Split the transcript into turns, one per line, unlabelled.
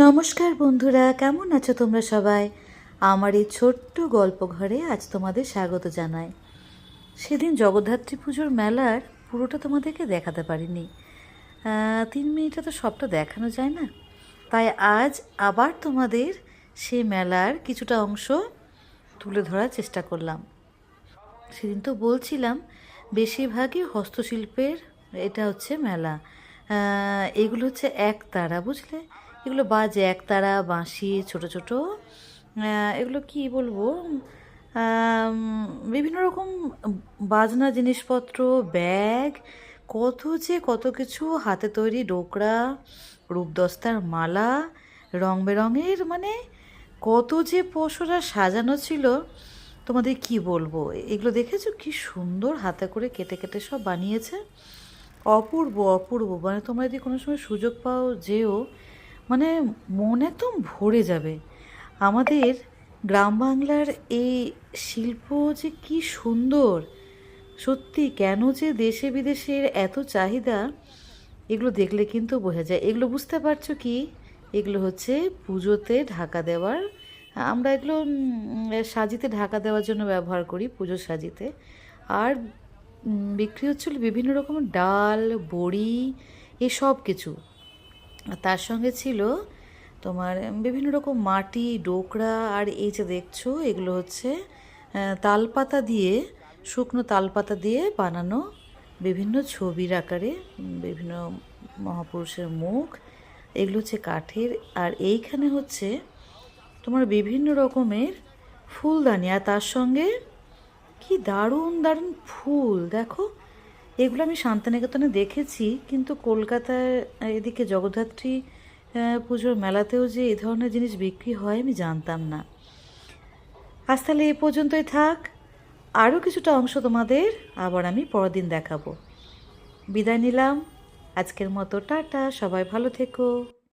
নমস্কার বন্ধুরা, কেমন আছো তোমরা সবাই? আমার এই ছোট্ট গল্প ঘরে আজ তোমাদের স্বাগত জানাই। সেদিন জগদ্ধাত্রী পুজোর মেলার পুরোটা তোমাদেরকে দেখাতে পারিনি। 3 মিনিটে তো সবটা দেখানো যায় না, তাই আজ আবার তোমাদের সেই মেলার কিছুটা অংশ তুলে ধরার চেষ্টা করলাম। সেদিন তো বলছিলাম বেশিরভাগই হস্তশিল্পের এটা হচ্ছে মেলা। এগুলো হচ্ছে একতারা, বুঝলে? এগুলো বাজে একতারা, বাঁশি, ছোট ছোট এগুলো কি বলবো, আম, বিভিন্ন রকম বাজনা জিনিসপত্র, ব্যাগ, কত কিছু, হাতে তৈরি ডোকরা, রূপদস্তার মালা, রং বেরঙের, মানে কত যে পশরা সাজানো ছিল তোমাদের কি বলবো। এগুলো দেখেছো কি সুন্দর হাতে করে কেটে কেটে সব বানিয়েছে, অপূর্ব অপূর্ব। মানে তোমরা যদি কোনো সময় সুযোগ পাও যেও, মানে মন একদম ভরে যাবে। আমাদের গ্রাম বাংলার এই শিল্প যে কি সুন্দর, সত্যি কেন যে দেশে বিদেশের এত চাহিদা, এগুলো দেখলে কিন্তু বোঝা যায়। এগুলো বুঝতে পারছো কি? এগুলো হচ্ছে পুজোতে ঢাকা দেওয়ার, আমরা এগুলো সাজিতে ঢাকা দেওয়ার জন্য ব্যবহার করি, পুজো সাজিতে। আর বিক্রি হচ্ছিল বিভিন্ন রকমের ডাল, বড়ি, এসব কিছু। আর তার সঙ্গে ছিল তোমার বিভিন্ন রকম মাটি ডোকরা। আর এই যে দেখছো, এগুলো হচ্ছে তালপাতা দিয়ে, শুকনো তালপাতা দিয়ে বানানো বিভিন্ন ছবির আকারে বিভিন্ন মহাপুরুষের মুখ। এগুলো হচ্ছে কাঠের। আর এইখানে হচ্ছে তোমার বিভিন্ন রকমের ফুলদানি, আর তার সঙ্গে কি দারুণ দারুণ ফুল দেখো। এগুলো আমি শান্তিনিকেতনে দেখেছি, কিন্তু কলকাতায় এদিকে জগদ্ধাত্রী পুজোর মেলাতেও যে এই ধরনের জিনিস বিক্রি হয় আমি জানতাম না। আজ তাহলে এই পর্যন্তই থাক। আরও কিছুটা অংশ তোমাদের আবার আমি পরের দিন দেখাবো। বিদায় নিলাম আজকের মতো, টাটা, সবাই ভালো থেকো।